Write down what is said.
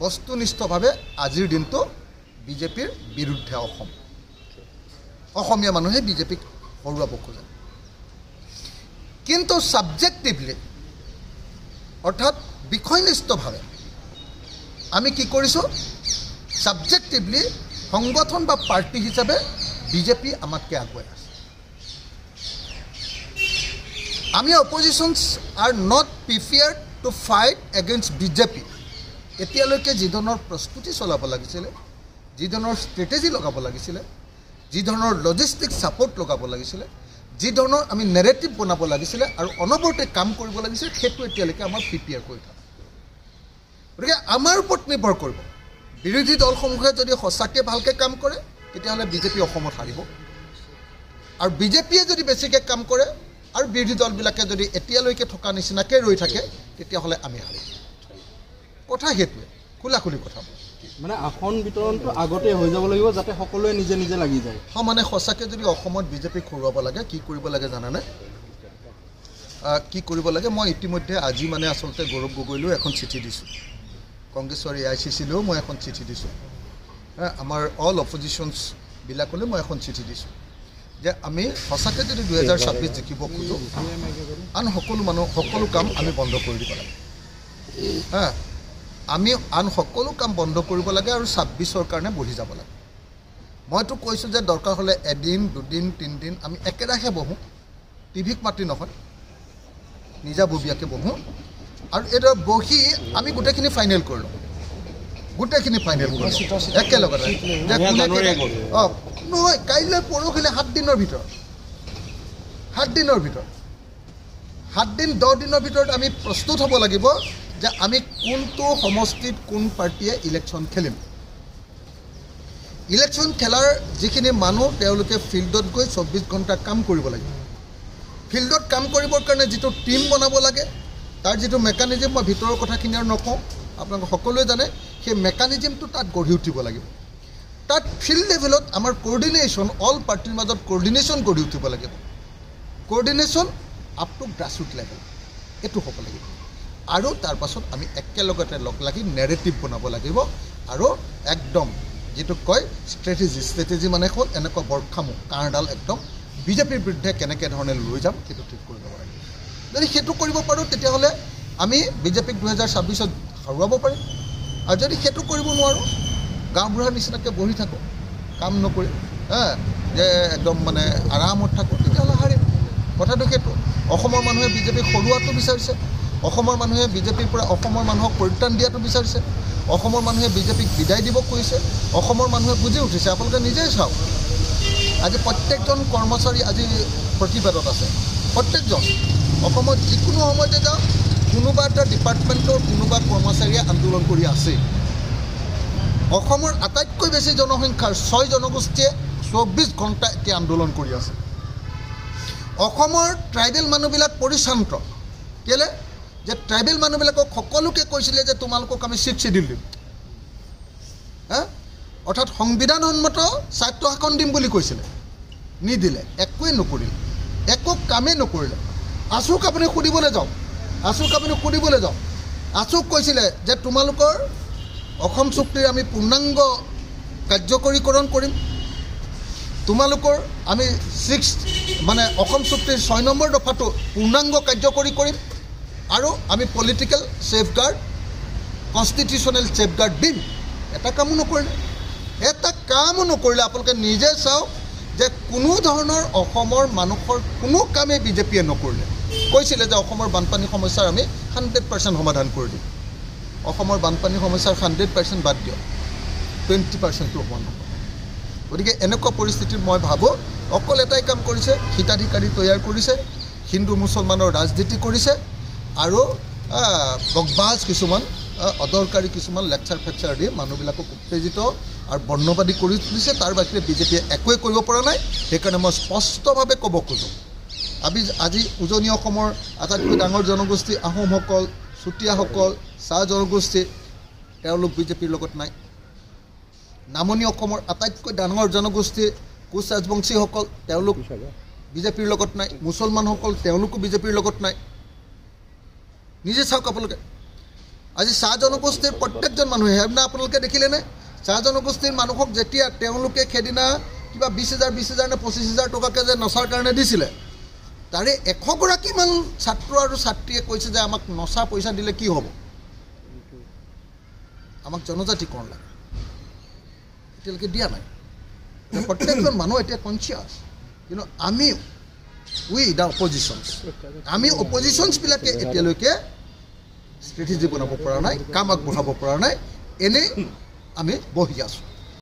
বস্তুনিষ্ঠভাৱে আজিৰ দিনটো বিজেপিৰ বিৰুদ্ধে অসমীয়া মানুহে বিজেপিক হৰুৱাব খোজে কিন্তু সাবজেক্টিভলি অৰ্থাৎ বিষয়নিষ্ঠভাৱে আমি কি কৰিছোঁ সাবজেক্টিভলি সংগঠন বা পাৰ্টি হিচাপে বিজেপি আমাতকৈ আগুৱাই আছে আমি oppositions are not prepared to fight against BJP এতিয়ালৈকে যি ধৰণৰ প্ৰস্তুতি চলাব লাগিছিলে যি ধৰণৰ ষ্ট্ৰেটেজি লগাব লাগিছিলে যি ধৰণৰ লজিষ্টিক্স ছাপোৰ্ট লগাব লাগিছিলে যি ধৰণৰ আমি নেৰেটিভ বনাব লাগিছিলে আৰু অনবৰতে কাম কৰিব লাগিছিলে সেইটো এতিয়ালৈকে আমাৰ প্ৰিপেয়াৰ কৰি থকা গতিকে আমাৰ ওপৰত নিৰ্ভৰ কৰিব বিৰোধী দলসমূহে যদি সঁচাকৈ ভালকৈ কাম কৰে তেতিয়াহ'লে বিজেপি অসমত হাৰিব আৰু বিজেপিয়ে যদি বেছিকৈ কাম কৰে আৰু বিৰোধী দলবিলাকে যদি এতিয়ালৈকে থকা নিচিনাকৈ ৰৈ থাকে তেতিয়াহ'লে আমি হাৰিম কথা সেইটোৱে খোলাখুলি কথা মানে আসন বিতৰণটো আগতে হৈ যাব লাগিব যাতে সকলোৱে নিজে নিজে লাগি যায় মানে সঁচাকৈ যদি অসমত বিজেপিক হৰুৱাব লাগে কি কৰিব লাগে জানানে কি কৰিব লাগে মই ইতিমধ্যে আজি মানে আচলতে গৌৰৱ গগৈলৈও এখন চিঠি দিছোঁ কংগ্ৰেছৰ AICCলৈও মই এখন চিঠি দিছোঁ আমাৰ অল অপজিশ্যনছবিলাকলৈ মই এখন চিঠি দিছোঁ যে আমি সঁচাকৈ যদি 2026 জিকিব খোজোঁ আন সকলো কাম আমি বন্ধ কৰি দিব লাগে আমি আন সকলো কাম বন্ধ কৰিব লাগে আৰু 26ৰ কাৰণে বহি যাব লাগে মইতো কৈছোঁ যে দৰকাৰ হ'লে এদিন দুদিন তিনিদিন আমি একেৰাহে বহোঁ টিভিক মাতি নহয় নিজাববীয়াকৈ বহোঁ আৰু এইদৰে বহি আমি গোটেইখিনি ফাইনেল কৰি লওঁ একেলগতে নহয় কাইলৈ পৰহিলৈ 7 দিনৰ ভিতৰত 7 দিন 10 দিনৰ ভিতৰত আমি প্ৰস্তুত হ'ব লাগিব যে আমি কোনটো সমষ্টিত কোন পাৰ্টিয়ে ইলেকশ্যন খেলিম ইলেকশ্যন খেলাৰ যিখিনি মানুহ তেওঁলোকে ফিল্ডত গৈ 24 ঘণ্টা কাম কৰিব লাগিব ফিল্ডত কাম কৰিবৰ কাৰণে যিটো টীম বনাব লাগে তাৰ যিটো মেকানিজম মই ভিতৰৰ কথাখিনি আৰু নকওঁ আপোনালোকে সকলোৱে জানে সেই মেকানিজমটো তাত গঢ়ি উঠিব লাগিব তাত ফিল্ড লেভেলত আমাৰ কোঅৰ্ডিনেশ্যন অল পাৰ্টিৰ মাজত কোঅৰ্ডিনেশ্যন গঢ়ি উঠিব লাগিব coordination up to grassroot level এইটো হ'ব লাগিব আৰু তাৰ পাছত আমি একেলগতে লগ লাগি নেৰেটিভ বনাব লাগিব আৰু একদম যেটো কয় ষ্ট্ৰেটেজি মানে হ'ল এনেকুৱা বৰখামু কাঁড়ডাল একদম বিজেপিৰ বিৰুদ্ধে কেনেকৈ ধৰণে লৈ যাম সেইটো ঠিক কৰি ল'ব লাগিব যদি সেইটো কৰিব পাৰোঁ তেতিয়াহ'লে আমি বিজেপিক 2026ত হৰুৱাব পাৰিম আৰু যদি সেইটো কৰিব নোৱাৰোঁ গাঁওবুঢ়াৰ নিচিনাকৈ বহি থাকোঁ কাম নকৰি যে একদম মানে আৰামত থাকোঁ তেতিয়াহ'লে হাৰিম কথাটো সেইটো অসমৰ মানুহে বিজেপিক হৰুৱাটো বিচাৰিছে অসমৰ মানুহে বিজেপিৰ পৰা অসমৰ মানুহক পৰিত্ৰাণ দিয়াটো বিচাৰিছে অসমৰ মানুহে বিজেপিক বিদায় দিব খুজিছে অসমৰ মানুহে বুজি উঠিছে আপোনালোকে নিজেই চাওক আজি প্ৰত্যেকজন কৰ্মচাৰী আজি প্ৰতিবাদত আছে প্ৰত্যেকজন অসমত যিকোনো সময়তে যাওক কোনোবা এটা ডিপাৰ্টমেণ্টৰ কোনোবা কৰ্মচাৰীয়ে আন্দোলন কৰি আছে অসমৰ আটাইতকৈ বেছি জনসংখ্যাৰ 6 জনগোষ্ঠীয়ে 24 ঘণ্টা এতিয়া আন্দোলন কৰি আছে অসমৰ ট্ৰাইবেল মানুহবিলাক পৰিশ্ৰান্ত কেলে যে ট্ৰাইবেল মানুহবিলাকক সকলোকে কৈছিলে যে তোমালোকক আমি 6 শিডিউল দিম অৰ্থাৎ সংবিধানসন্মত স্বায়ত্ব শাসন দিম বুলি কৈছিলে নিদিলে একোৱেই নকৰিলে একো কামেই নকৰিলে আছুক আপুনি সুধিবলৈ যাওক আছুক কৈছিলে যে তোমালোকৰ অসম চুক্তিৰ আমি পূৰ্ণাংগ কাৰ্যকৰীকৰণ কৰিম তোমালোকৰ আমি 6 মানে অসম চুক্তিৰ 6 নম্বৰ দফাটো পূৰ্ণাংগ কাৰ্যকৰী কৰিম আৰু আমি পলিটিকেল সেফগাৰ্ড কনষ্টিটিউচনেল সেফগাৰ্ড দিম এটা কামো নকৰিলে আপোনালোকে নিজে চাওক যে কোনো ধৰণৰ অসমৰ মানুহৰ কোনো কামেই বিজেপিয়ে নকৰিলে কৈছিলে যে অসমৰ বানপানী সমস্যাৰ আমি 100% সমাধান কৰি দিম অসমৰ বানপানী সমস্যাৰ 100% বাদ দিয়ক 20%টো হোৱা নহ'ব গতিকে এনেকুৱা পৰিস্থিতিত মই ভাবোঁ অকল এটাই কাম কৰিছে হিতাধিকাৰী তৈয়াৰ কৰিছে হিন্দু মুছলমানৰ ৰাজনীতি কৰিছে আৰু বকবাজ কিছুমান অদৰকাৰী কিছুমান লেকচাৰ ফেকচাৰ দি মানুহবিলাকক উত্তেজিত আৰু বৰ্ণবাদী কৰি তুলিছে তাৰ বাহিৰে বিজেপিয়ে একোৱে কৰিব পৰা নাই সেইকাৰণে মই স্পষ্টভাৱে ক'ব খোজোঁ আজি উজনি অসমৰ আটাইতকৈ ডাঙৰ জনগোষ্ঠী আহোমসকল চুতীয়াসকল চাহ জনগোষ্ঠী তেওঁলোক বিজেপিৰ লগত নাই নামনি অসমৰ আটাইতকৈ ডাঙৰ জনগোষ্ঠী কোচ ৰাজবংশীসকল তেওঁলোক বিজেপিৰ লগত নাই মুছলমানসকল তেওঁলোকো বিজেপিৰ লগত নাই নিজে চাওক আপোনালোকে আজি চাহ জনগোষ্ঠীৰ প্ৰত্যেকজন মানুহে সেইদিনা আপোনালোকে দেখিলেনে চাহ জনগোষ্ঠীৰ মানুহক যেতিয়া তেওঁলোকে সেইদিনা কিবা 20,000 নে 25,000 টকাকৈ যে নচাৰ কাৰণে দিছিলে তাৰে 100 গৰাকীমান ছাত্ৰ আৰু ছাত্ৰীয়ে কৈছে যে আমাক নচা পইচা দিলে কি হ'ব আমাক জনজাতিকৰণ লাগে এতিয়ালৈকে দিয়া নাই প্ৰত্যেকজন মানুহ এতিয়া কনচিয়াছ কিন্তু আমি উই দ্য অপজিশ্যনছ আমি অপজিশ্যনছবিলাকে এতিয়ালৈকে ষ্ট্ৰেটেজি বনাব পৰা নাই কাম আগবঢ়াব পৰা নাই এনেই আমি বহি আছোঁ